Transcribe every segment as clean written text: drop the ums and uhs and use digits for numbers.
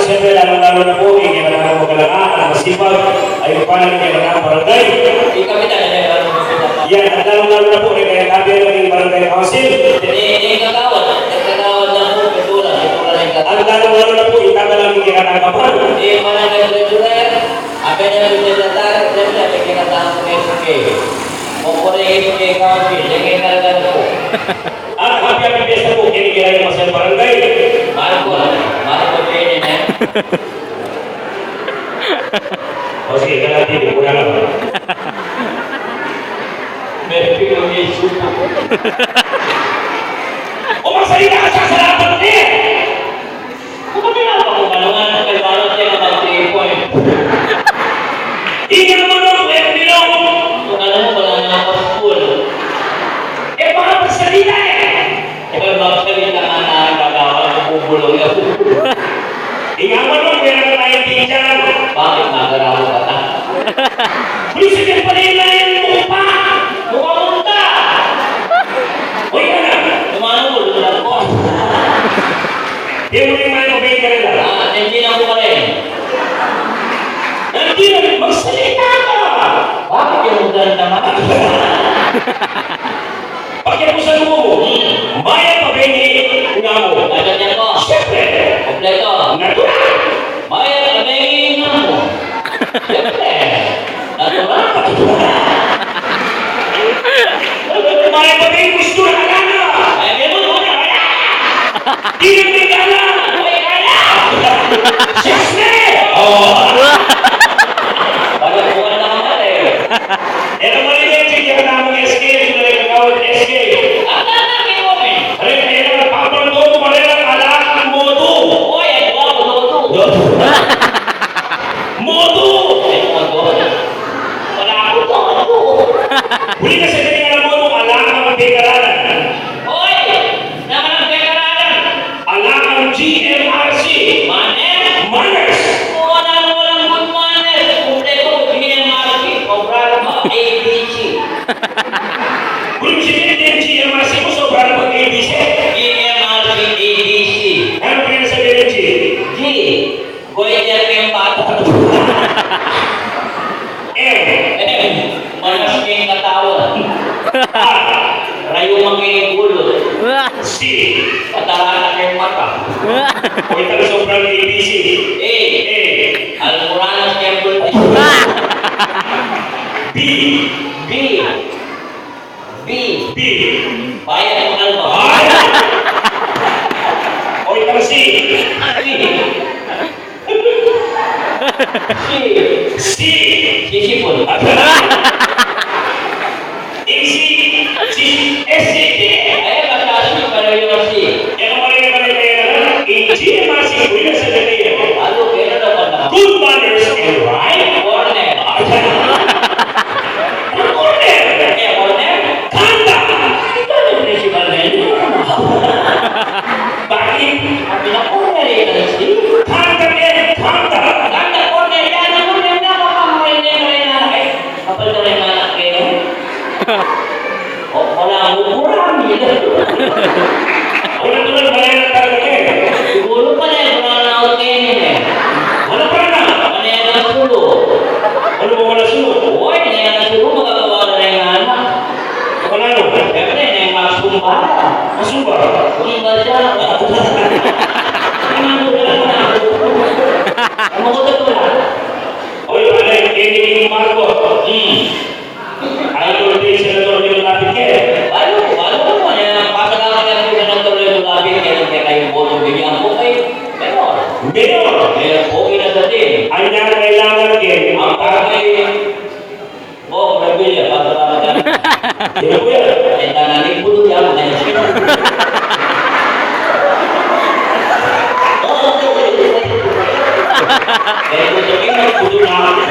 siyempre, lalong-lalo na po, hindi ka na magalangan, ang masipag, ay panalagyan ng barangay. Kami talaga Yan, at lalong-lalo na po, kaya tabi ng barangay council. Hindi kagawad lang po, petura lang kagawad. At lalong-lalo na po, itagalang hindi ka nakapal. Hindi manangay petura, abe na petura, siyempre, abe kinatahan ko ng SK. Kung po na yung SK council, lagay talaga na po. At happy fiesta po, kinikilala mo sa barangay. Mahal ko training eh. O sige, kalati, muna lang. Meron ko yung supo. O magsalita ka sa salamat niya! Kung kami na ako, malungan kay Barot niya ka mag-3 Hindi naman ako, eh, bilong! Kung alam mo, wala na ako sa school. Eh, baka magsalita eh! Ikaw magsalita ka na ang gagawin kung bubulong ako. Ingaman mo, meron na tayong teacher. Bakit nagaraw ka na? Bulisin pa rin na yung mukha! Lumamunta! Uy, ka na! Lumamunta ko. Di mo rin mga obey ka nila. Attention ako pa rin. Hindi na, magsalita ka! Bakit yung ganda naman? Pagkipusan mo, maya pa ba nga mo? Agad ko. Siyempre! Kompleto. Natural! Maya, kamay nga mo. Siyempre. Natural. Maya pa ba gusto na kagana? Ay, meron mo na kaya. Di na may gana! Ay, kaya. Siyempre! Bakit buwan na kamal eh? Eh, naman yung sige na namin SK, sila yung kagawad SK. Ang lalaki mo eh. Ano yung kaya naman, papanto mo rin ang alakan moto. Uy, ay ba ako to? Moto! Ay, moto. Wala ako to. Huli ka sa galing alam mo nung alakan ng pagkaralan. Uy, naman ang pekaralan. Alakan GMRC. Manes. Manners. Kung walang good manners, kumpleto, GMRC, Obrang ABC. Kung sinilin yung GMRC mo, sobrang pag-ABC. GMRC, ABC. Ano pa yung sabihin ng G? G. Goiter kayong bata. M. Manas kayong katawan. R. Rayumang kayong gulo. C. Katarana kayong mata. O ito sobrang ABC. A. A. Almoranas kayong bultis. B. B. B. B. Bayan ng alba. Ay! O ito C. C. C. Sisipon. AC. C. SCT. Ay, masasi pa na yung C. Yan ang mga kaya in GMRC, huli ka sa galing. Ano, kaya na naman na. Good manners and right. Corner. Corner. Kaya corner? Kanda. Ito yung principal na yun. Bakit? Sabi na corner eh, C. Kanda yan. Kanda. Ganda corner yan. Ang corner na, makakamay na yung rin na. Ay, kapal na rin na kayo. O, wala ang ukurang yun. Wala naman balay na talaga eh. Siguro pa na yun, wala na ako kayo eh. Wala pa na. Ano yan ang sulo? Ano ba wala sunod? Uy, na yan ang sulo, magagawa na rin nga anak. Wala no. Siyempre, na yung mga sumba. Masuba. Sumba siya. Ano ko ito lang? Oy, wala yung kinig yung Marco. Idol din sila doon yung lapit eh. Walo mo yan. Pasalamat yan po na tuloy ng labi. Kailan kaya kayong boto bigyan po kayo. Meron. Mayor. Meron po inasatin. Ang niya kailangan din. Ang pakay. Oh, Rebilla, pasalamat yan. Sino po yan? Ang tanaling pulo yan. Ngayon sila. Kaya kung sabihin, magpulo na ako.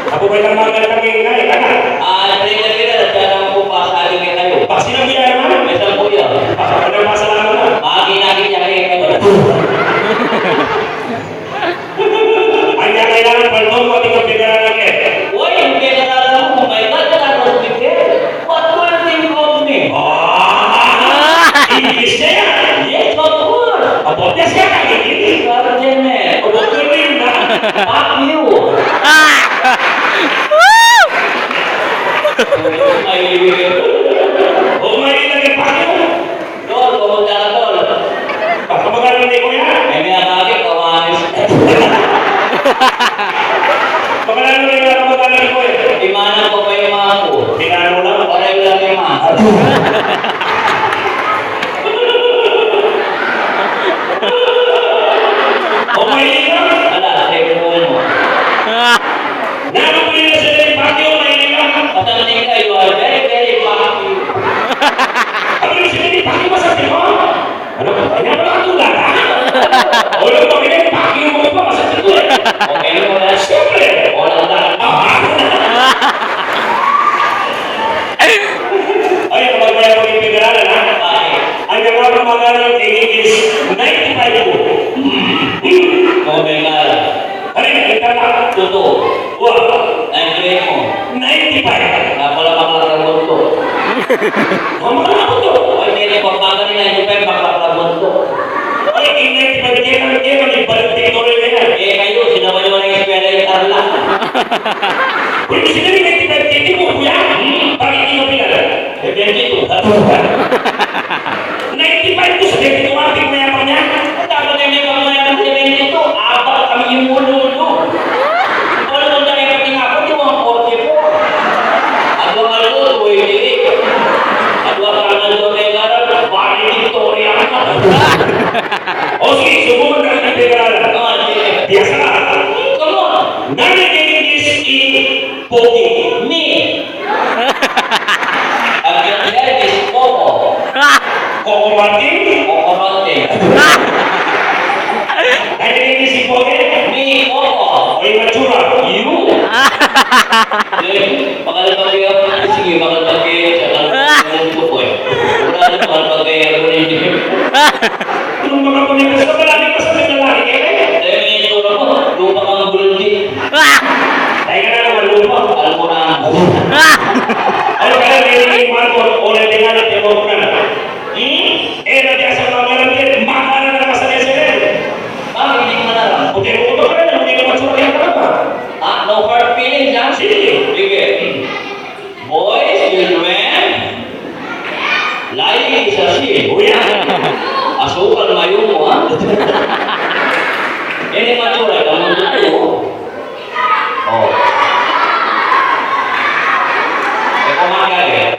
Ako ba lang mga kalagay na eh? Ano? Kaya lang po pasali kayo. Sino ba yan naman? May isang po yan. Ano yung masalamat na? Maki-naki niya kayo. Ang niya kailangan palong mo ating kapigaran lang eh. Uy, hindi ka nalaman mo kung may ganda na bigyan. What do you think of me? English niya yan. Yes, of course. Abot niya siya kaya. Fuck you! O may ilagay pa kayo. Tol, pumunta ka, tol. Kamagano ni Kuya? May minakakit, kawanis. Kamagano ni Kuya? Kamagano ni Kuya? Imanan ko pa yung mga ko. Tinano lang. Pareho lang yung mga. O may ilagay? Ala, cellphone mo. Nakapuli na sila yung pakyo, may ilagay. Pataling ka, you are very, very fuck you. Ano yung sila yung pakyo ba sa mo? Ano? Kanya ba katulad, ha? O yung mga yung pakyo mo pa masakit ko eh. Okay, wala. Siyempre. Wala na. Ay, kapag may ako yung pinag-aralan, ha? Bakit? Ang mga pamagalan ng is 95 po. Okay nga lang. Ano yung kita na? Totoo. Wow. Nandiyan mo. 95. Napalapakalabot ko. Mamala ako to. Ay, hindi ko pa ganun na yung pakalabot ko. Ay, yung 95 yan, ang ibalik dictory na yan. Eh, kayo, sinabay mo na yung eskwela yung tarla. Kung sila yung 95, hindi mo kuya. Bakit hindi mo pinala? Eh, 22. 95 ko sa 22, ating mayabang niya. Ang dapat na may pamaya ng 22. Apat kami yung mulo-ulo. Wala nang dahil pati nga ako, yung mga 44. At mga luto, tuwing at wala ka na doon ay garap, bali Victoria ka. O sige, subukan ka ng pinag-aralan. Biasa ka. Come on. Narinig is in Pogi. Me. Ang ganyan is Coco. Coco Martin. Coco Rote. Narinig is in Pogi. Me, Coco. O yung matsura. You. Pakalabag kayo. Sige, pakalabag kayo. Pakalabag ko po eh. Wala na pakalabag kayo. Ano rin din. Anong mga pamilya sa malaki ka sa lalaki eh? Dahil may itsura mo, lupa kang buldi. Tayo ka na naman lupa. Alam mo na. Ano ka na narinig Marco o natingan at yung mga na? Eh, natiasa ka mga natin, makakala na naman sa SNL. Bakit hindi mo na lang? Puti mo ba ka na, hindi ka matsura yan ka ba? Ah, no hard feelings ha? Sige. Sige. Boys, children, lying is a sin. O yan. Asukal mayo mo ha? Ini matura, kamu dito. Oh. Eh, kumaga eh.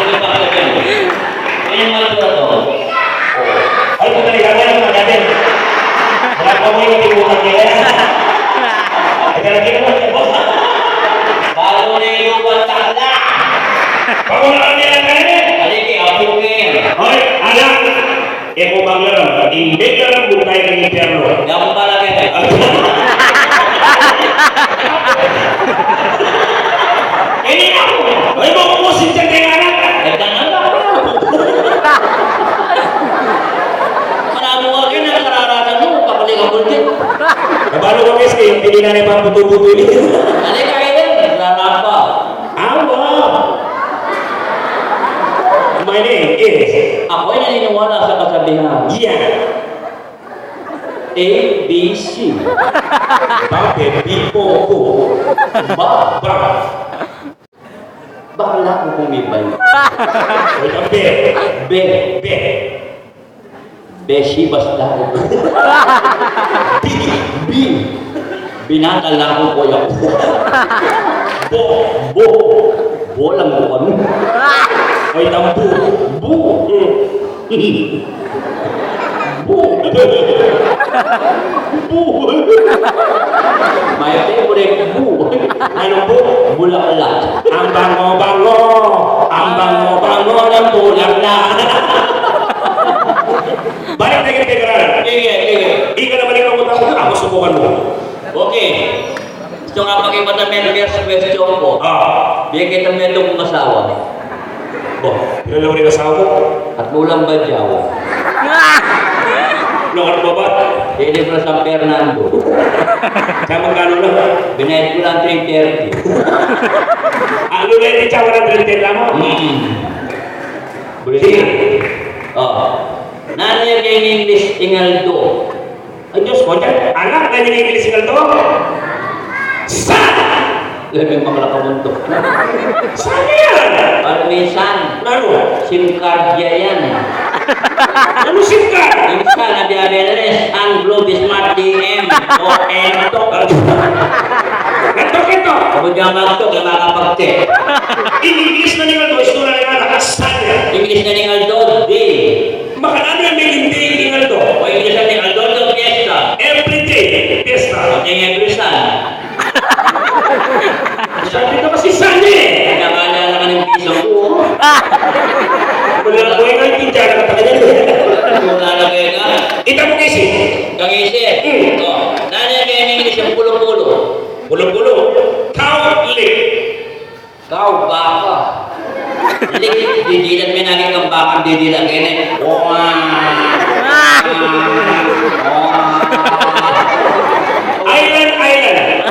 Ini pa sabihin. Ini matura to. Oh. Ay, kung naligagan mo na natin. Wala pa mo yung tibutan nila. Ay, talaga naman yung boss. Bago na yung pagtakla. Pakulaan nila tayo eh. Haliki, apugin. Hoy, anak! Eh, kung banglaran, hindi ka lang butay ng impyerno. Yang pala kayo. Ini ako! Ay, makukusin dyan kay anak! Eh, tangan ka pa. Marami ka rin ang kararatan mo. Kapalik ang bultin. Kabalo ko guys, kayo hindi na naman puto-puto Halika kayo rin. Rarapa. Awa! My name is Ako'y naniniwala sa kasabihan. Ian. A, B, C. Babe, bipo ko. Ba? Ba? Bakla ko kumibay. Oy, babe. B. Be. Beshi basta. B. B. Binatala ko kuya ko. Bo. Bo. Bolang ko kami. Oy, tambu. Bu. Bu. Bu. My favorite bu. Ano bu? Bulaklak. Ang bango-bango. Ang bango-bango ng bulaklak. Balik na kita kailangan. Sige. Ika naman yung utang ko. Ako subukan mo. Okay. Gusto nga pakipatamener sa question ko. Bigyan kita mendo kong asawa. Oh, pinalaw rin asawa mo. At lulang badyaw. Lokal ba ba? Dili ko San Fernando. Kaya magkano lang? Binayad ko lang 330. Ano na yung tsawa ng 30 lang mo? Boleh. Oh. Nanya yang English tinggal do. Ang Diyos ko, dyan, anak, na yung English ka to? San? Labing mga nakamundo. Saan yan? Ano minsan? Ano? SIM card yan. Ano SIM card? Minsan, nabiyaberes ang Globe Smart DM o ento. Ito. Kapag magto, makakapag-check. In English na nila to, istura nila nakasad yan. English na ni Aldo, di. Baka ano yung may hindi ingal to? O English na ni Aldo, do fiesta. Every day, fiesta. Ang yung Englishan. Sabi ko kasi saan eh? Nakaalala ka ng piso ko. Wala ko yung nagtindihan na katakanyan. Nalagay ka. Ita mo kasi. Kang isip. O, nanay kayo ng English yung pulo-pulo. Bulo-bulo. Cow-lick. Kau, baka. Lik, didilan may naging kang bakang didilan kayo na. Island.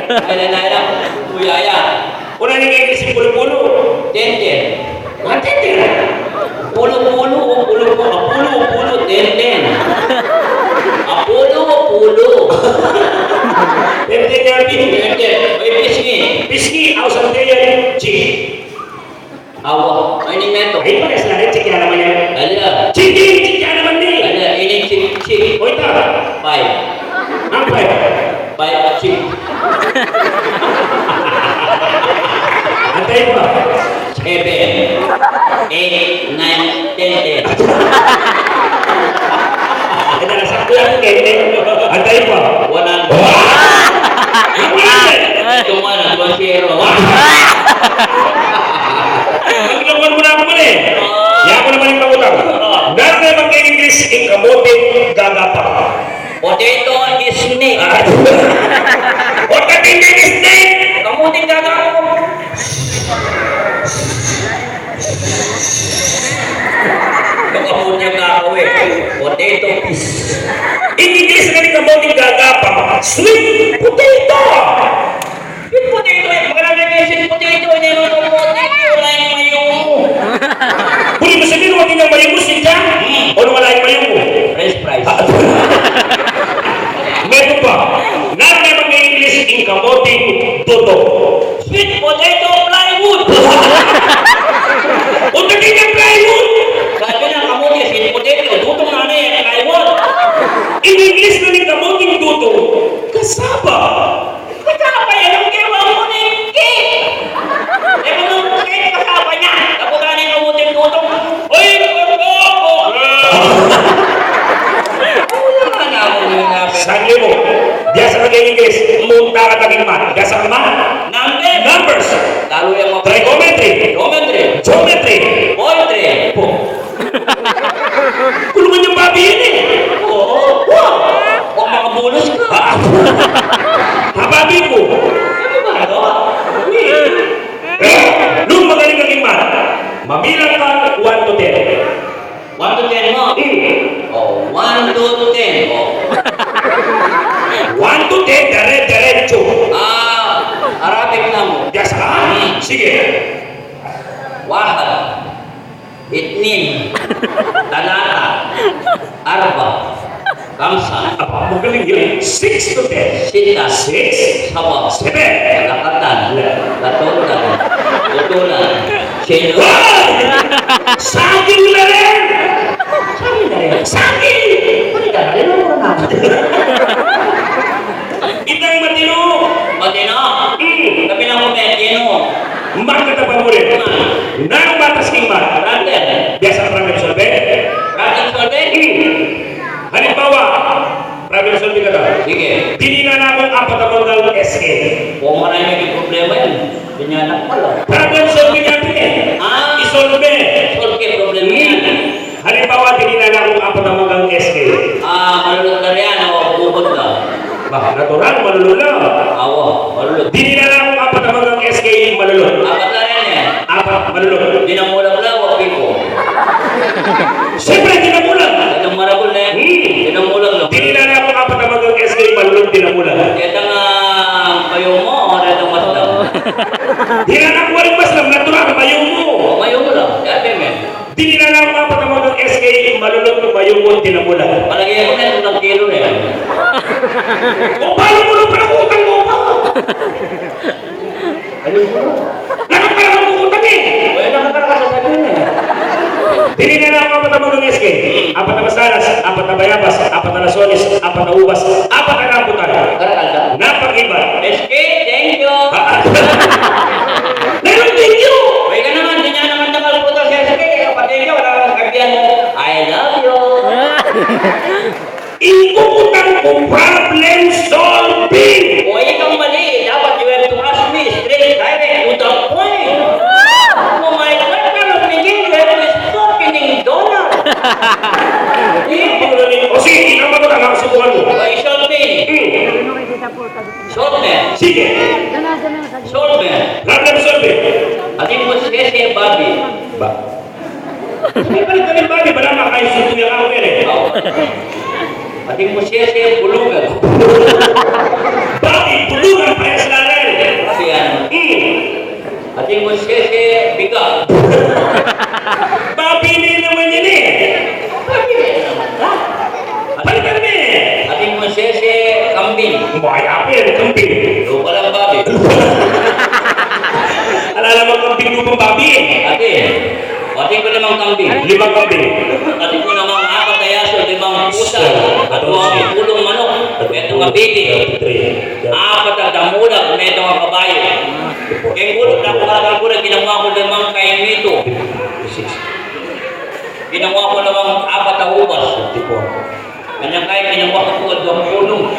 Kailan, kuyaya. Una nang English yung bulo-bulo. Tenten. Matindi. Pulo-pulo, tenten. Pulo. Tindi nga bin. Tenten. May pisngi. Piski, ausang tayo. Chiki. Awa. Ay, ni Meto. Ay, pares na rin. Chiki na naman yan. Ala. Chiki na naman ni. Ala, ini chik. O ita. Five. Ang five. Five, chik. Antay pa. 7, 8, 9, 10, 10. Ito na sakto yan. Antay pa. 100. Ito man, 2-0. Maglawan mo na ako man eh. Yan ko naman yung pangutang. Meron na mag-English in kamote gagapa. Potato is snake. O katingin is snake. Kamuting gagawin. Yung kamuting gagawin. Potato is. In English na yung kamote gagapa. Sweet potato. Yung potato eh. Magkakaroon kayo sweet potato. Hindi mo ito potato. Wala yung mayong. Huli mo sabihin, huwag yung mayong mo siya. O wala yung mayong mo. French fries. Meron pa. Meron na mag-English in kamote toto. Sweet potato plywood. O naging ang plywood. Sabi ng kamuti, sweet potato. Dutong na na yan. Plywood. In English na yung kamote toto. Kasaba. Kasama yan ang gawa mo na yung cake. Eh, kung ang cake kasama niya. Tapos ka na yung kamuting dutong. Uy, wala na ako yung nabi. Sagli mo. Diya sa mag-English, munta ka taging man. Diya sa man. Number. Numbers. Lalo yung mga Trigonometry. geometry. Geometry. Poetry. Po. Kulungan yung babi yun eh. Oo. O makabulos ka. Hababi ko. Ano ba ito? Nung magaling ang iman, mabilang ka 1 to 10. 1 to 10 mo. Oh, 1 to 10. Oh. 1 to 10, diretso. Arabic na mo. Diya sa sige. Wahad. Itnin. Talata. Arba. Kamsa. Magaling yun. 6 to 10. Sita. 6, Saba. 7. Lakatan. Latutan. Tutulan. Sino. Saging na rin! Sabi na rin. Saging! Ano ka? Ano mo na? Itang matino! Matino. Kami lang po matino. Magkatapan mo rin. Nang batas king man. Brother. Biasa problem solve. Brother solve. Halimbawa, problem solve ka lang. Sige. Tinina na akong apat na mga SK. Kung marami may problema yan, binyanak pala. Problem solve niya eh. Isolve. Solve problema yan. Halimbawa, tinina na akong apat na mga SK. Malulog na yan o bubod na. Natural, malulula. Awa, malulog. Tinina na akong apat na mga SK malulula. Apat na rin yan. Apat, malulula. Dinamulang na o piko. Siyempre, dinamulang. Itong marabol na yan. Dinamulang na. Tinina na akong apat na mga SK malulula, dinamulang. Ito nga kayo mo o ito mas lang. Tinina na akong walang maslam, natural, mayo mo. O mayo mo lang. Dati men. Tinina na akong apat na mga SK malulula, mayo mo, dinamulang. Palagay ko na ito ng kilo na yan. O paano mo nung pinag-utang mo pa? Ano po? Nakakala mo utang eh. Wala na kakasa sa yun eh. Tinignan na ang apat na mga SK. Apat na masalas, apat na bayabas, apat na lasones, apat na ubas, apat na rambutan. Karakal ka? Napag-iba. SK, thank you! Meron thank you! Uy ka naman, di niya naman nakalputan si SK. Kapatid niya, wala kang kabihan mo. I love you! Inuutang ko problem solving! Uy, itong mali. Dapat you have to ask me straight, direct, to the point. Oh my God, pero Miguel, you have to stop pinning donut. O sige, tinama ko lang ang subukan mo. Uy, short man. Short man. Sige, Short man. problem solving. Atin mo si Bobby. Ba? May balik ka rin ba? Di ba naman kayo sutuya ka ako yan eh? Ating mo siya bulugan. Bakit? Bulugan pa yan sila rin. Kasi yan. Ating mo siya biga. Babili naman yan eh. Balikan mo eh. Ating mo siya kambing. Maya pa yan, kambing. Lupa lang Bobby. Alala mo kambing lupang babi eh. Ating ko namang kambing. 5 kambing. Ating ko namang 4 na yaso, 5 pusa. At 2 pulong manok. Ito nga baby. 4 na damulag, ito nga kabayo. Kaya gulot na kumakal ko na ginawa ko namang kain nito. Ginawa ko namang 4 na ubas. Kanyang kain, ginawa ko at 2 pulong.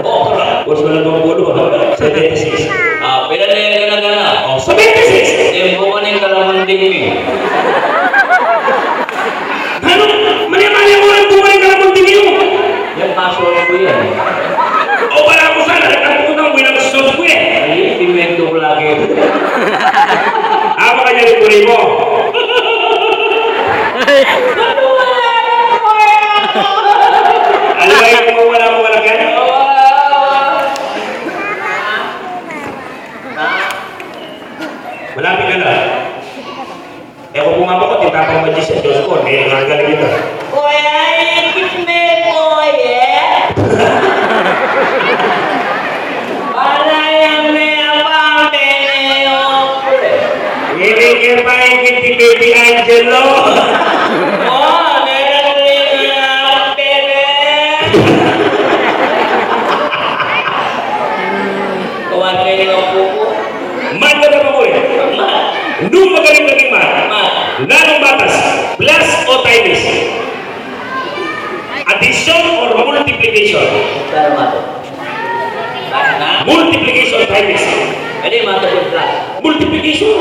Okra. Gusto na mga bulo. 76. Pila na yung gana-gana. Oh, 76! Tempo ka na yung kalaman din eh. Ano? Mali-mali mo lang bumalik ka naman din yun. Yan password ko yan. O wala ko sana. Nagkakutang mo yung sauce ko eh. Ay, pimento ko lagi. Ama ka niya yung kulay mo. Ano ba yung wala mo wala ka? Malapit ka na. Eh kung bumaba ko, titapang magician. Diyos ko, may nangagaling ito. Kuya, kiss me, kuya. Para yan may apapeo. Ngirigir pa yung kiti Baby Angelo. Meron rin na pere. Kuwan kayo ng pupo. Man na naman mo eh. Nung magaling naging man, lalong batas, plus o times. Addition or multiplication? Pero mato. Na? Multiplication times. Pwede mato yung plus. Multiplication.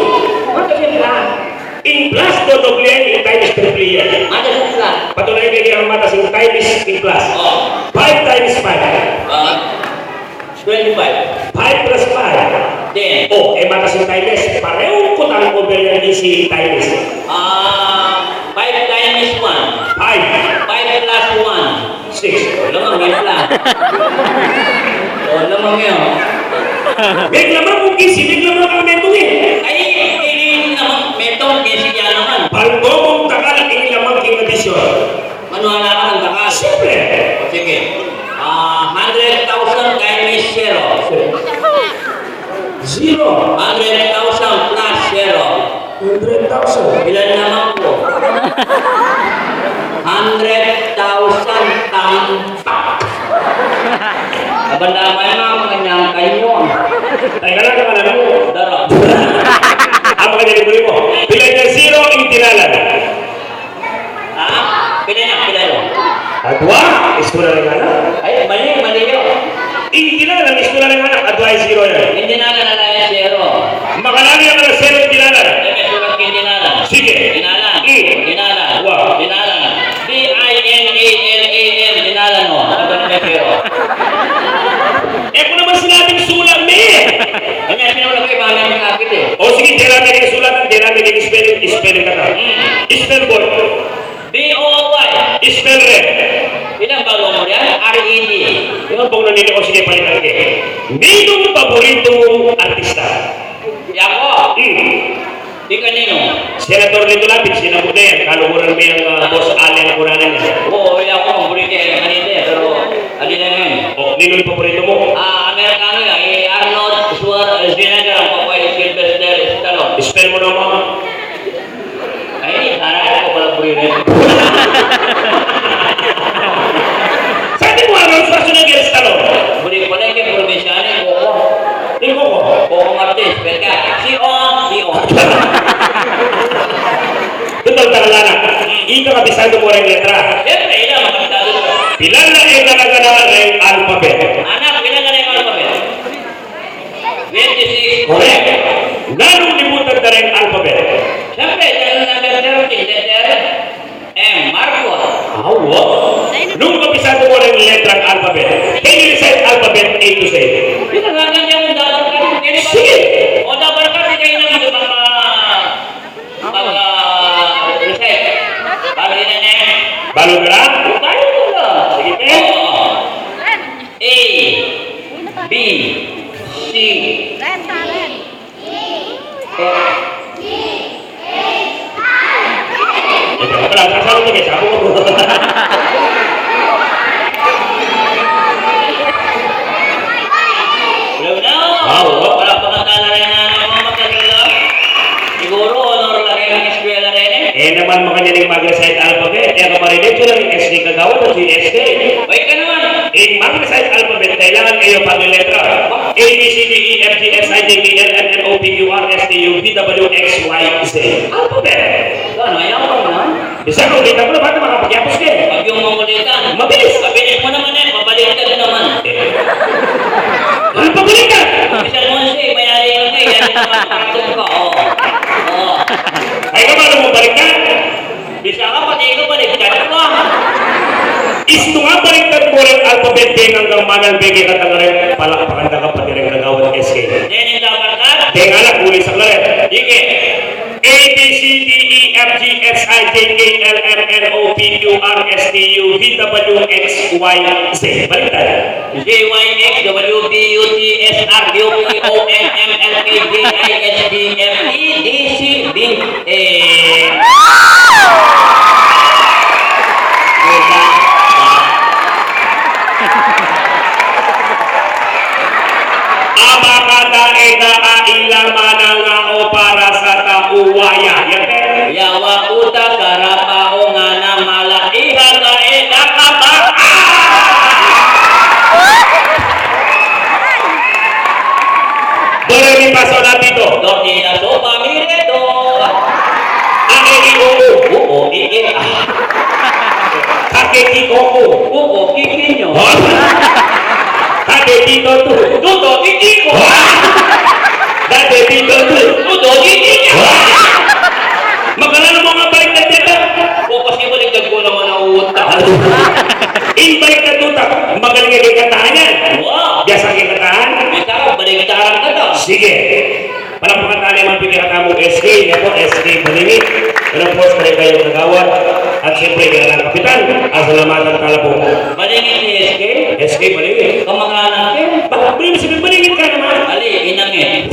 Mato yung plus. In plus, dodoblihan in times per player. Mato yung plus. Patuloy kayo ang matas in times in plus. 5 times 5. 25. 5 plus 5. 10. Oh, matas in times. Parehong kutang over yan din si times. 5 times 1. 5 5. plus 6. 1. Lamang yun lang. Lamang yun. May lamang kung kisi, may lamang ang metong eh. Ay, hindi naman. Metong, kasi yan naman. Palgomong takal ang lamang king addition. Manuhala ka ng takas. Siyempre. Sige. 100,000 times 0. 0. 100,000 plus 0. 100,000. Ilan naman po? 100,000 tampak. Kabanda may mga kanyang kanyon. Teka lang naman ano mo. Darap. Ang mga nilibuli mo. Pilay ng 0 ang tinalan. Pila yun. Adwa, iskula rin anak. Ay, mali yun. Ang tinalan, iskula rin anak. Adwa ay 0 yan. Hindi na yan 0. Makalami ang 0 ang tinalan. Ay, may sulat hindi nalan. Sige. Dinalan. Mm. Dinalan. Wow. Dinalan. D-I-N-A-L-A-N. Dinalan mo. Ano ba na may pero? Kung naman sinabing sulam eh. Kanya sinula ko iba namin kapit eh. O sige, dirami din sulatan, dirami din spelling ka na. Spell board. B-O-Y. Spell red. Ilang bago mo yan? R-E-D. Yung pong nanili ko, sige palitan ka. Ninong paborito mong artista? Yako. Di kanino? Senator Lito Lapid, sinabi na yan. Kalukuran mo yung boss Allen ang kuranan niya. Oo, yako. Ang bulit yan kanina eh. Pero, alin na yun. O, Sino yung paborito mo? Amerikano yan. Arnold Schwarzenegger ang papay Sylvester Stallone. Spell mo naman. Ay, sana ako pala rin. Saan di mo Arnold Schwarzenegger Stallone? Muli ko lang yung probinsyan eh, Coco. Tingko ko. Coco Martis, pwede ka. Si-O. Betul takalana. Ika kabisado mo rin letra. Siyempre, ina, makapitado ko. Pilan na nagana ng alphabet. Anak, pinagana yung alphabet. 26. Correct. Nanong libutan na rin alphabet? Siyempre, dahil number 13, letter M. Marco. Awa. Nung kabisado mo rin letra ng alphabet, can you recite alphabet A to Z? Pinagana niya mo dapat ka. Sige. O dapat ka, hindi kayo naman reset. Bago yun na. Balo na lang? Bago ko na. Sige, pe. A, B, C, Ito ka lang. Kasama mo guys. Ako mo. Wala na. Oo. Wala pa katala rin na mga magkakila. Siguro, honor lang yung eskwela rin eh. Eh naman makanyaning mag-recite alphabet. Kaya kamarinig ko lang yung SD kagawad o GSK. Wait ka naman. In mag-recite alphabet, kailangan kayo pag-letra. A, B, C, D, E, F, G, H, I, J, K, L, M, N, O, P, Q, R, S, T, U, V, W, X, Y, Z. Alphabet. Ano, ayaw ko na. Bisa ko, kita mo na ba't makapagyapos ka eh? Pag yung mamulitan. Mabilis. Kapilit mo naman eh. Pabaliktad naman. Ano pabalik ka? Bisa mo siya. Mayari ka nga. Yan naman. Pakatong ka. Oo. Ay ka ba mo balik ka? Bisa ka pati ka baliktad ka. Isto nga baliktad mo rin alphabet din hanggang manal bigay ka talaga palakpakan ka pati rin kagawad SK. Yan yung dapat ka. Kaya nga lang, kulis ang lahat. Sige. A, B, C, D, E, F, G, H, I, J, K, L, M, N, O, P, Q, R, S, T, U, V, W, X, Y, Z. Baliktad. J, Y, X, W, B, U, T, S, R, U, P, O, N, M, L, K, J, I, S, D, F, E, D, C, B, A. Abakada eda aila manangao para sa tauwaya. Yan eh. Yawa uta karapa o nga na malaiha ka nakabaka. Dore mi paso na dito. Dortina sopa miredo. Oo, Ike. Kakeki koko. Kikinyo. Kade dito tu. Tuto, kikiko. Dade dito tu. Tuto, kikinyo. Magkala mo nga baliktad dito. O kasi baliktad ko naman ang utang. In baliktad dito. Magaling yung katahan yan. Wow. Biasa yung katahan. Bisa ka, baliktaran ka daw. Sige. Palampakan tayo naman pinakata mo SK. Ito SK Panimit. And of course, tayo kayong nagawad. At siyempre, kaya lang kapitan. Asalamatan tala po. Balingit ni SK. SK Panimit. Kamag-anak eh. Bakit ba yung sabihin balingit ka naman? Ali, inang eh.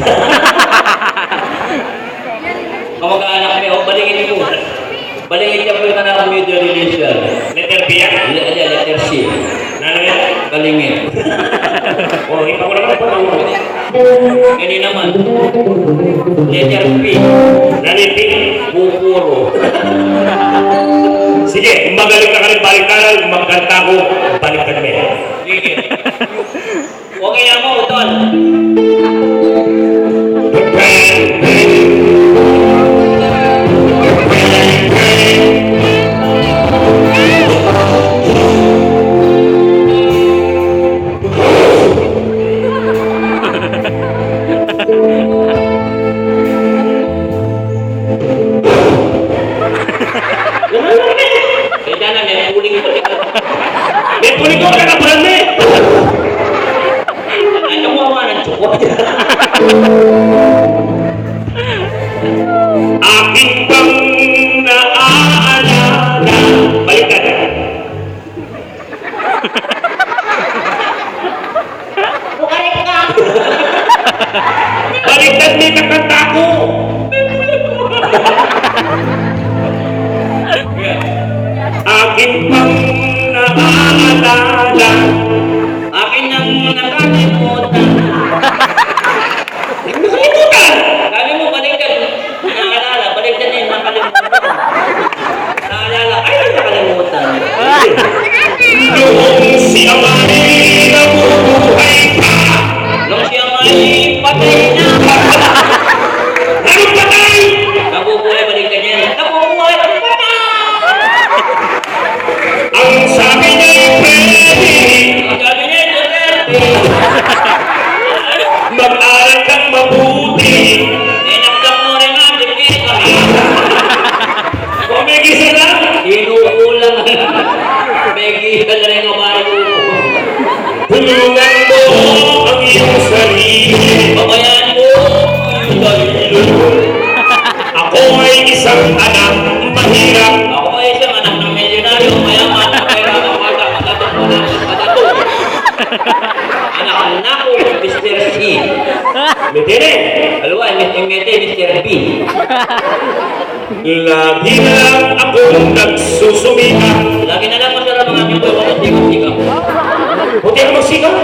Kamag-anak niya, o balingit ko. Balingit niya po yung anak mo yung relation. Letter B yan. Letter C. Ano yan? Balingit. Oh, ipa ko naman po. Ganun naman. Letter P. Naniti. Pupuro. Sige, magaling ka rin baliktaran. Magkanta ko. Baliktad mo. Sige. Okay na mo, utol. Kaya na, may puling-puling. May puling ko ka na bulan mo. Ano mo mga ng tsukot? Aking bang naaalala. Baliktad. Bukarik ka! Baliktad may kakanta ko. Aking bang naaalala. Akin nang Tulungan mo ang iyong sarili. Pabayaan mo yung sarili. Ako ay isang anak mahirap. Ako ay isang anak ng milyonaryo, mayaman, pera, patato. Anak ko, Mr. C. Metene. Aluan, Mr. B. Lagi na lang akong nagsusumika. Lagi na lang masarap ang aking buhay, ako sikap-sikap. Huwag ka magsigaw.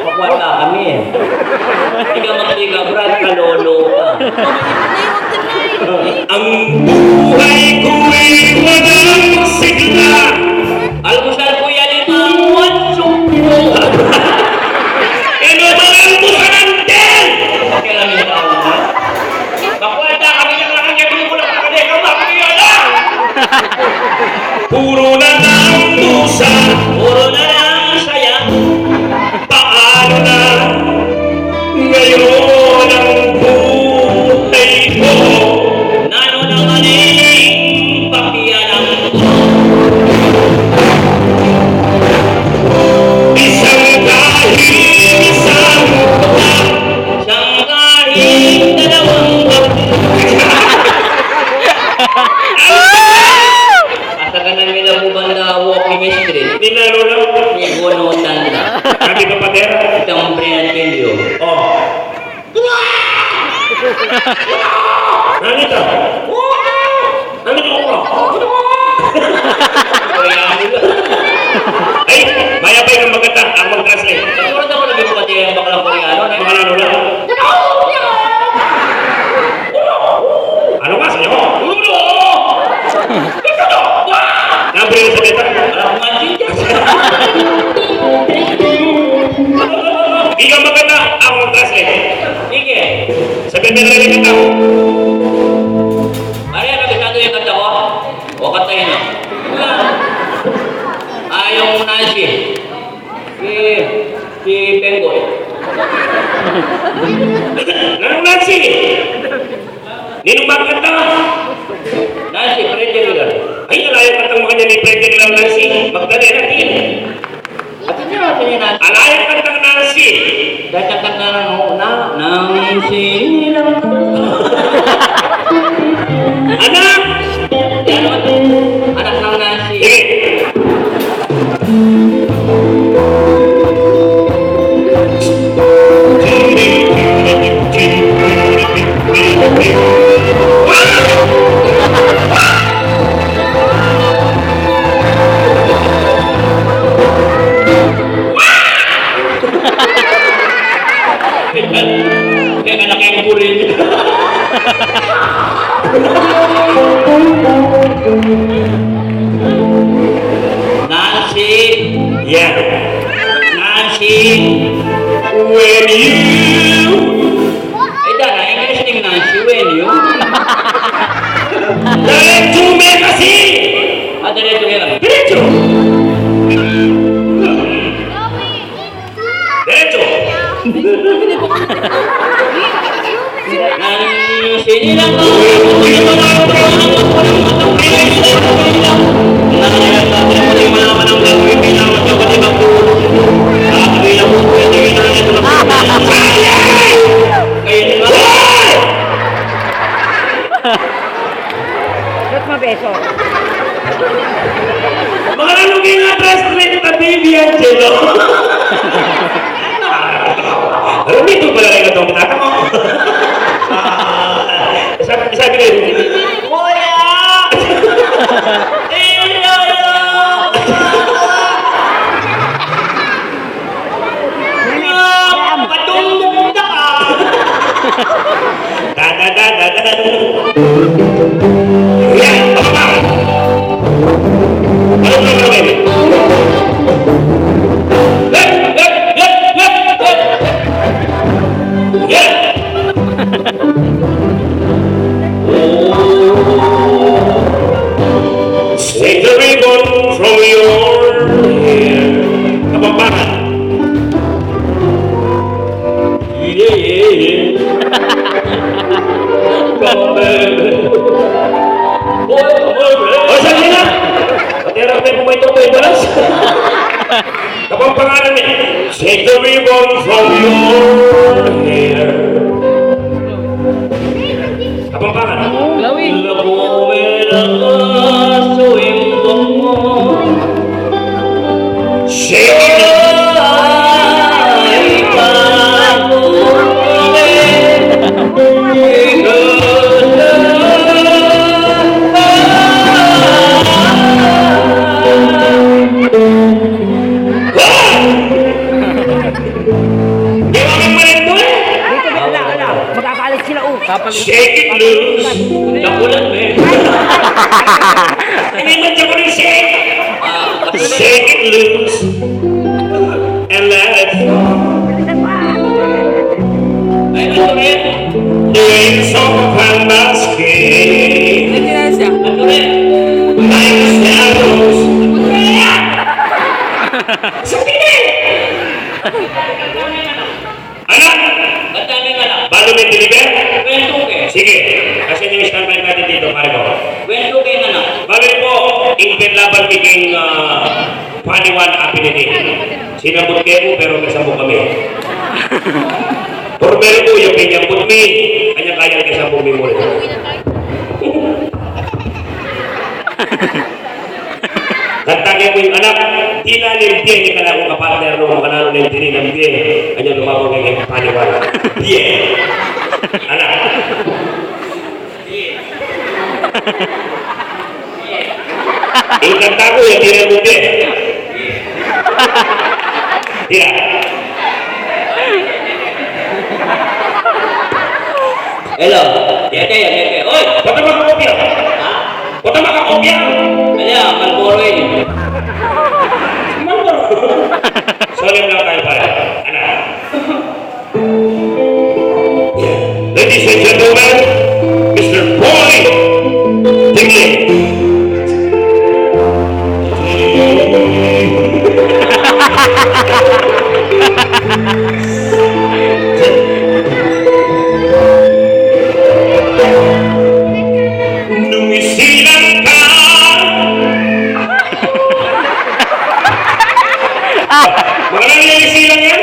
Pakwata kami eh. Hindi ka magsikap, Brad, kalolo ka. Ang buhay ko'y walang sigla. Almusal ko yan, limang wansong. Inumalan mo sa nantel. Kailan yung tao na? Pakwata kami ng nakakagawin ko lang kakali, kamakaya lang! Puro na lang dusa. Puro na lang saya. Paano na ngayon ang buhay ko? Nano naman eh, pakialam ko. Isang dahil isang kuha. Siyang kahit dalawang Asa ka na nila po banda walking street. Ninalo lang. May bunutan na. Kami kapatera. Itong Brinatelio. Oh. Nanita. Nanita ko. Kaya nila. Ay, mayabay ng maganda ang mag-translate. Siguro na ko naging pati ang baklang Koreano. Mga lalo lang. Ano nga sa'yo? Ulo! Nabre na sa deta. Alam mo nga Ikaw maganda ang mag-translate. Sige. Sabihin na rin kita. Ay, kabisado yung kanta ko. O kantahin mo. Yung Nancy. Si Bengoy. Nanong Nancy? Ninong magkanta? Nancy, Freddy Miller. Ay, nalayang kantang mga niya ni Freddy Nilang Nancy. Magdali natin. Atin niya Nancy. Alayang kantang Nancy. Dahil ang kanta na Nancy lang. Anak! Yan o. Anak ng Nancy. Sige. Kaya kalaki ang kurin. Nancy. Yeah. Nancy. When you... Ay, dara, English ng Nancy. When you? Diretso me kasi! Diretso yan. Diretso! Diretso! Nancy nilang Ba't mabeso? Mga nalugin nga translate na baby Angelo. Pero dito pala rin itong pinaka mo. Sabi kayo, Kuya! Patulog na ka! da-da-da-da-da. Yan, pababa. Ano ba gawin? Yan! Take the ribbon from your hair. Kapampakan. Yeah. Come baby. Kapag pangalan niya, take the ribbon from your hair. Kapag pangalan, shake it. Gawin mo rin mo eh. Dito, wala. Magkakalit sila, Shake it loose. Nakulan mo eh. Hindi man siya ko rin shake. Shake it loose. And let it fall. Ay, ano rin? Doing some kind of skin. Ano rin? Like shadows. Sabi na eh. Anak! Ba't namin anak? Bago may deliver? Kwento ke. Sige. Kasi yung standby natin dito, pare ko. Kwento ke anak. Bagay po, ingpin laban biging paniwan apiniti. Sinabot kayo po pero nasabot kami. Pero po yung pinyambot mi, kanya-kaya kasabot mi muli. Kantagin mo yung anak, di na limpye, hindi ka na akong kapatner no, makanalo na yung tinilimpye. Kanya lumabang ng paniwan. Bien. Anak. Yung kanta ko, yung tira mo din. Tira. Hello. Yate. Oy! Ba't naman kakopya? Ha? Ba't naman kakopya? Kaya, Malboro eh. Solim lang tayo pare. Anak. Ladies and gentlemen, Mr. Boy Tingley. Nung isilang ka mga lang yung isilang yan?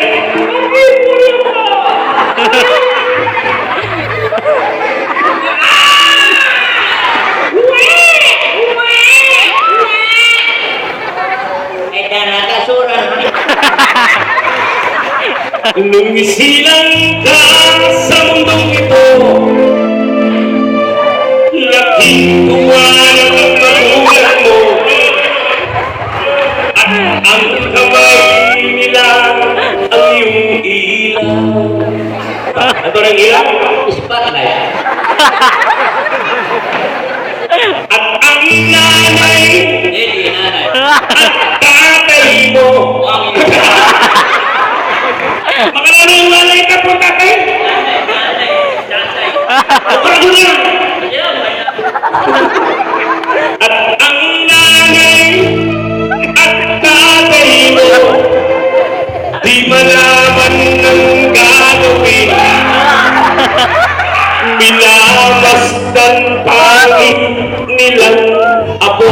Ay, nakasuran. Nung isilang ka sa mundong ito, laking tuwa ng magulang mo, at ang kamay nila ang iyong ilaw. Ano rin ilaw? Spotlight. At ang nanay Hindi, nanay. at tatay mo. Makalala yung nanay ka po, tatay? Parang ko na. At ang nanay at tatay mo, di malaman ng gagawin. Minamasdan pangit nilang apo.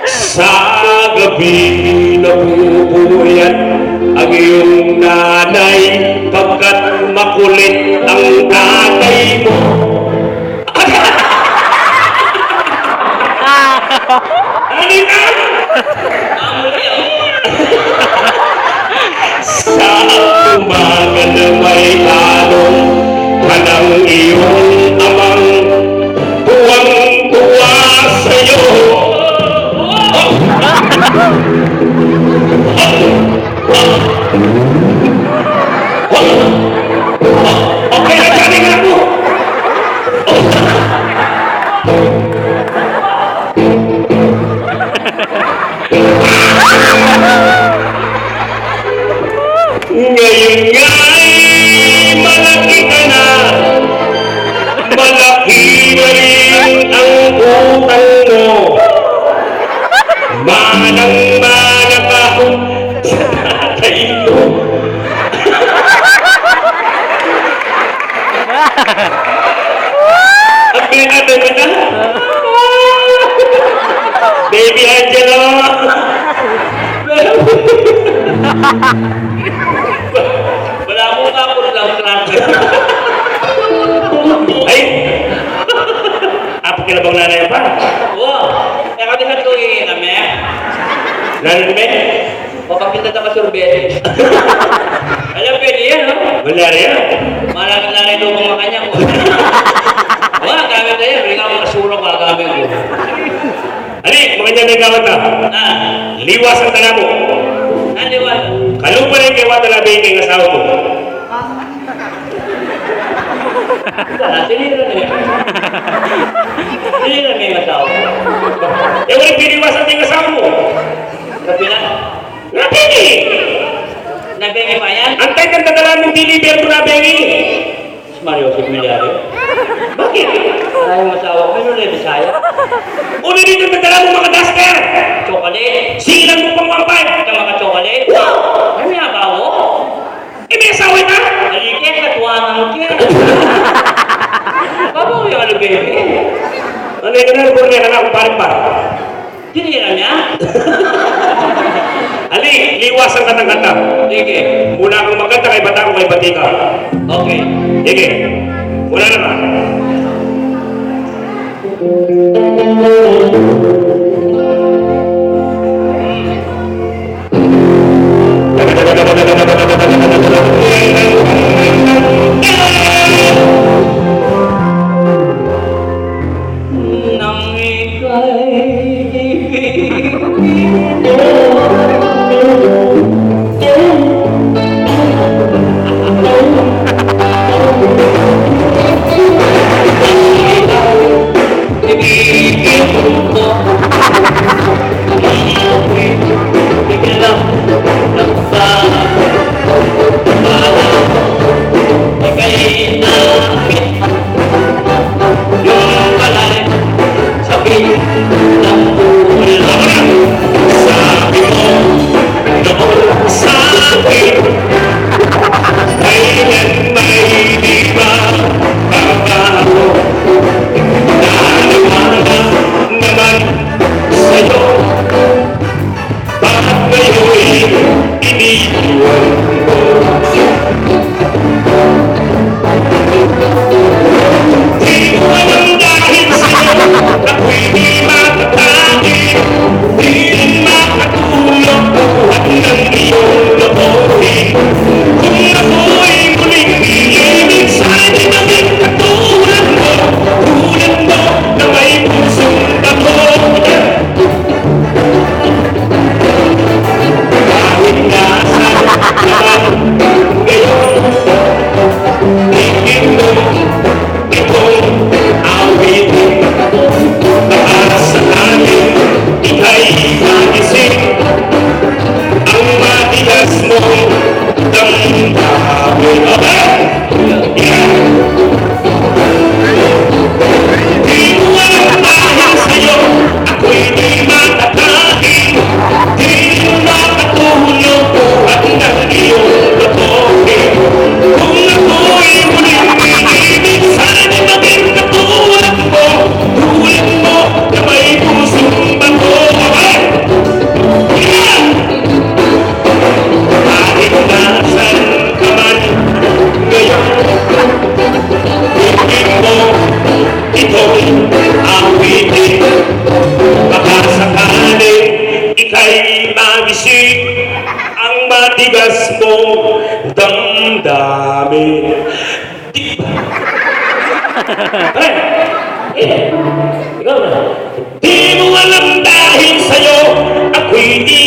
Sa gabi nabubuyan ang iyong nanay pagkat makulit ang tatay mo. Ano ka? Sa umaga na may tanong ka ng iyong amang tuwang-tuwa sa'yo. Okay na, galing na ako. Ngayon nga'y malaki ka na, malaki na rin ang utang mo. Manang-mana ka sa tatay mo. At pinagano mo na? Baby Angelo! Wala akong kapot lang trap. Ay! Apo kilabang nanay pa. Wow! Eh kami sa tuwing kami. Nanay me? Papakita na ka-sorbete. Alam ko yan, no? Wala rin yan. Malaki-laki doon mga kanya ko. Wala, gamit na yan. Ringa mo kasurang gagamit ko. Ali, mga niya may gawat na. Ah, Liwas ang tala mo. nandiwan. Kalong pa rin kay Wata Labing kay asawa mo. Sinira na yan. Sinira na yung asawa. Eh, walang piniwas ang ting asawa mo. Kapila. Nabingi! Nabengi pa yan? Antay kang dadala mong deliver ko nabingi. Mario, si Milyari. Bakit? Ay, yung asawa ko, ano na yung Bisaya? Una dito dadala mong mga duster. Chocolate. Silang mo pang wampay. Ika mga chocolate. Ay, may abawo. Eh, may asawa ka? Alikit, katuwangan mo kaya. Babaw yung ano, baby. Ano yung ganun? Kung na akong paring-par. Tinira niya? Ali, liwasan ka ng kanta. Sige. Muna kang magkanta kay bata ko kay batika. Okay. Sige. Muna naman. Nang ika'y ibigin matigas mo damdamin. Di ba? Ay! Ikaw na. Di mo alam dahil sa'yo ako'y di.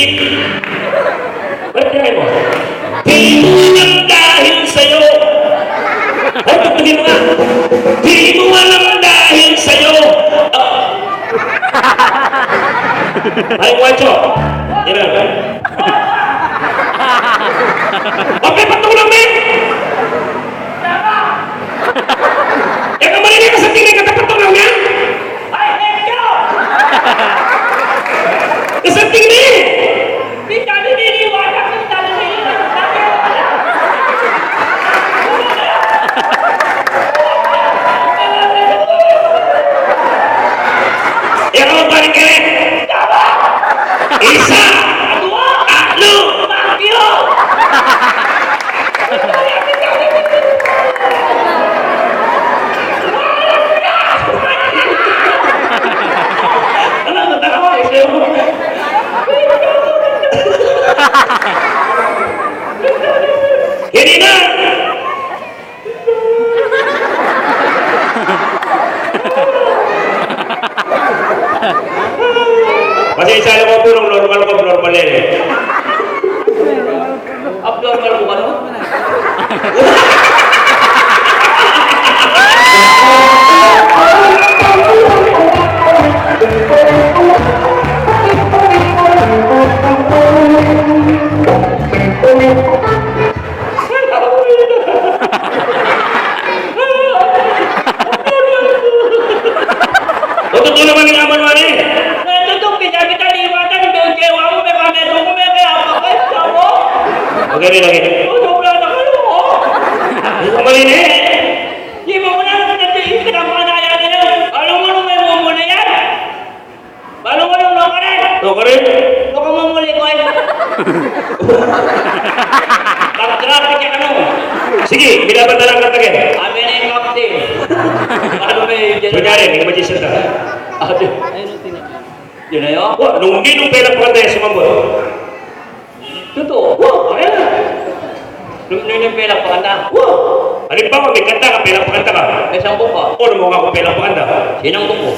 Balik na mo. Di mo alam dahil sa'yo. Ay, tugtugin mo nga. Di mo alam dahil sa'yo. Ay, Juancho. Yan na. Okay, patulang mo. Yan ang marinig ka sa tingin ka patulang niya. Ay, thank you! Sa tingin. Di kami niniwala kung tayo niniwala. Yan ang paring ka rin. Pasensya na ko po nung normal ko, normal yan eh. Abnormal ko ano? O totoo naman yung aman man eh. Nandito, kita-kita liwatan, yung jewa mo, may kameto ko, may kaya pakay, mo. Okay rin lagi. Sobra na kayo, oh. Hindi ko mali eh. Di mo mo na natin kinapanaya na yun. Alam mo nung may mumo na yan? Alam mo nung loka rin? Ito ka rin. Baka mamuli ko eh. Pag-traffic ka ano? Sige, binaban na lang katagin. Sabi na yung captain. Ano ba yung dyan? Kunyari, may magician na. Ate. Yun na yun? Wah, nung hindi nung pera pa tayo sumambot. Totoo. Wow, ayan. Nung yung pera pa kanta. Wah! Halimbawa, may kanta ka, pera pa kanta ka. May sampo pa. O, naman ako pera pa kanta. Sinang buko.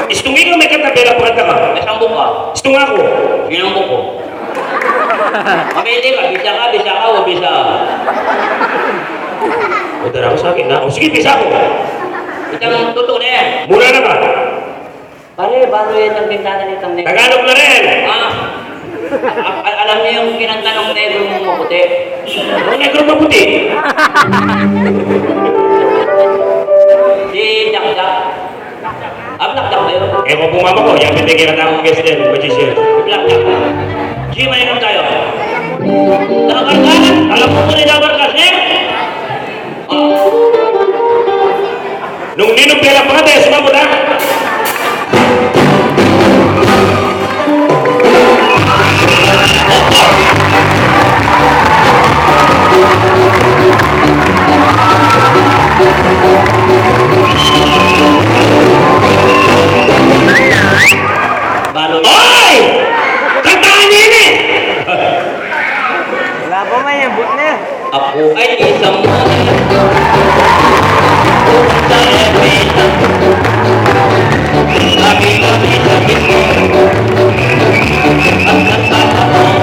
Istungin ka, may kanta, pera pa kanta ka. May sampo pa. Istung ako. Sinang buko. Mamili ka, bisa ka, o bisa. O, dara ako sa akin na. O, sige, pisa ako. Itang totoo na yan. Mura na ka. Pare, balo yan ang bintana nitang negro. Tagalog na rin. Alam niyo yung kinanta ng negro mong maputi? Ang negro maputi. Si Jack Jack. Black Jack ba yun? Eh, kung bumama ko, yan pinigyan ka akong guest din, magician. Black Jack. G, mainom tayo. Nakakarkahan? Alam mo ko rin nakarkas eh? Nung hindi nung pera pa kanta, sumambot ha. Balo yun. Oy! Kantaan niya yun eh! Wala pa man yan, boot na yan. Ako ay isang sa ebita. Sabi sa gito. Ang kasama mo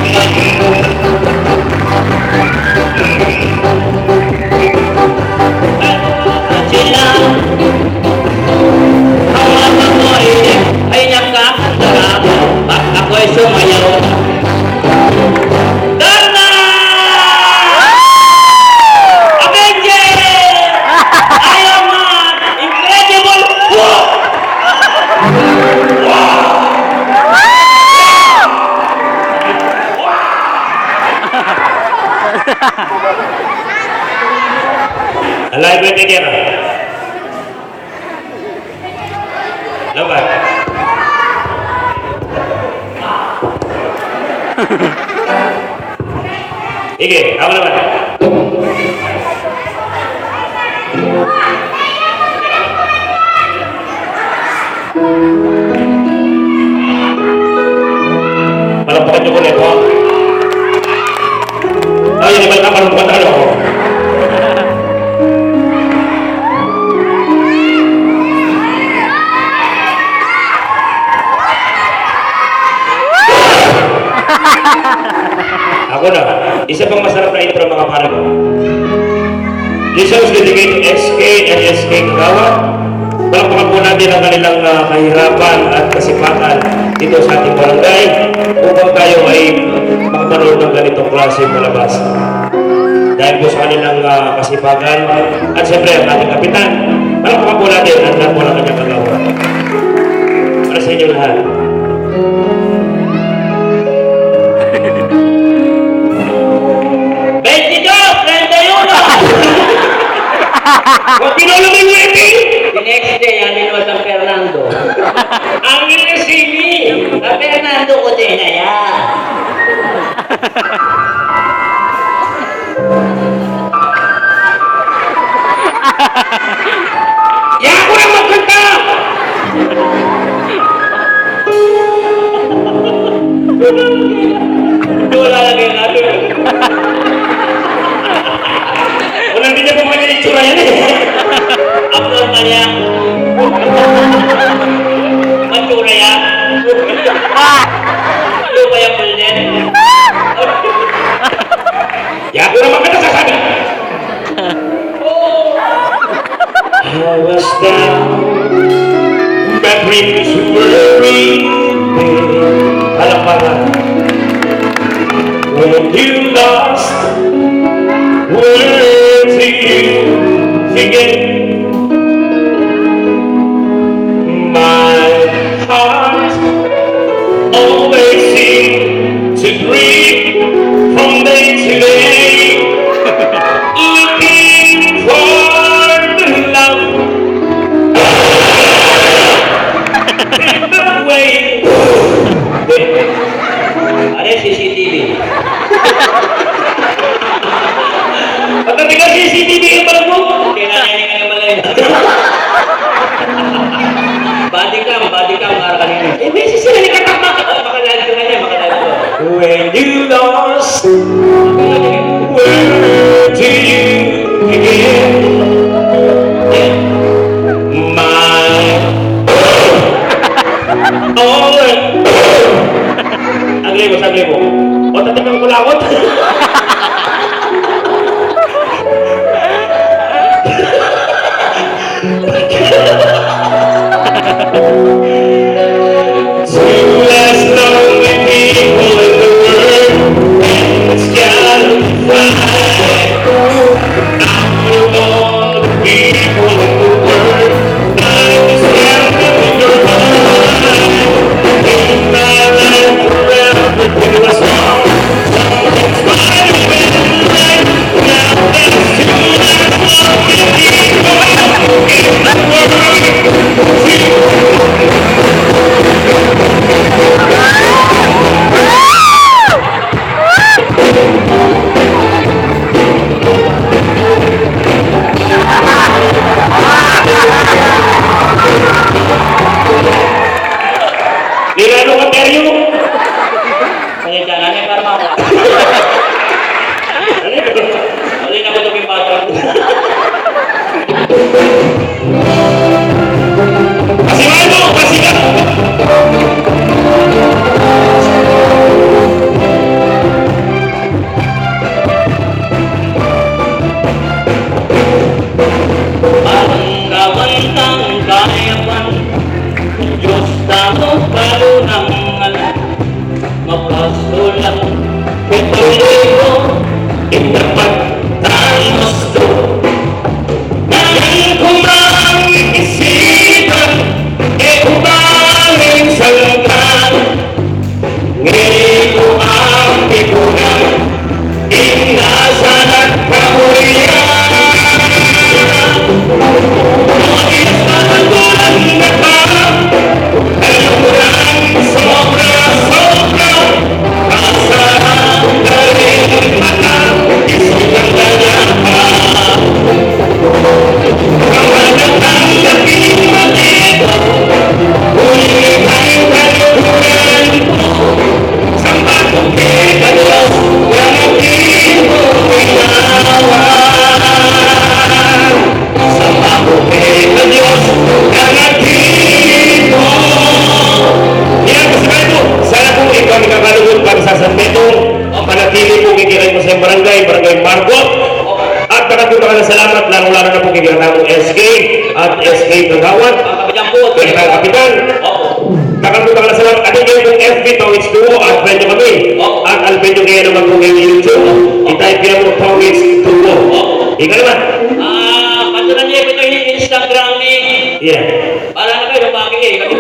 sila. Hawakan mo ay nakakasarap. Pag ako'y sumayaw. Dharma! Avengers! Iron Man! Incredible Hulk! Alay, gue pikir. Lepas. Iki, apa lepas? Malam bukan cukup lepo. Oh, ini balik kapal bukan tak ada. Ako na, isa pang masarap na intro mga pare ko. This song is dedicated to SK and SK Kagawa. Palakpakan po natin ang kanilang kahirapan at kasipakan dito sa ating barangay upang tayo ay makapanood ng ganitong klase palabas. Dahil po sa kanilang kasipakan at siyempre ang ating kapitan, palakpakan po natin ang lahat po ng kanyang kagawa. Para sa inyo lahat. Huwag pinulaman mo ito! The next day, amin mo San Fernando. Ang ilasili! Sa Fernando ko din na yan. Yan ko lang magkanta! Wala lang yung natin. Kung nandito po kayo yung tsura yan eh. Abnormal yan. Matura yan. down, my dreams were real. Palakpakan. When you lost, where do you begin? My heart always seems to grieve from day to day, looking for the love in the way. Ano yung CCTV? Pagdating ka CCTV yung bag mo. Kinanayin ka naman lang. Body cam, para kanina. Eh, may sila ni katama. Makalive ko na niya, makalive ko. When you lost, where do you begin? My sagli mo. O, tatikang kulawot. Two less lonely people in the world, and it's gotta fly. Out of all the people in the world, I was counting your mind. In my life forever, it was wrong. Something's right right now. There's two less lonely people in the world. Nilalo ka, Teryo? Kaya dyan, ano yung karma ko? Ano yun? Uli na ko ito yung bata. Pasiwan mo! Pasiwan! Ang gawantang kayapan, Diyos tamo palo ng alam, mapasulang pituloy mo, Itapat ang gusto ng kumang isipan, e umaling sa lugar. Ngayon ko ang ikunan, inasan at kahulian. Manatili po kikiray mo sa barangay Margot. At nakapunta ka na salamat, lalo-lalo na po kikiray namong SK at SK Kagawad. ang kapitan po. Kaya kapitan. Opo. Nakapunta ka na salamat. Ano kayo kung FB, Tawits Duo at friend nyo kami. At alpendo kaya naman po kayo YouTube. I-type kaya mo Tawits Duo. Ika naman. Patulan niyo ito yung Instagram ni. Yeah. Para na kayo, lumaki eh. Kami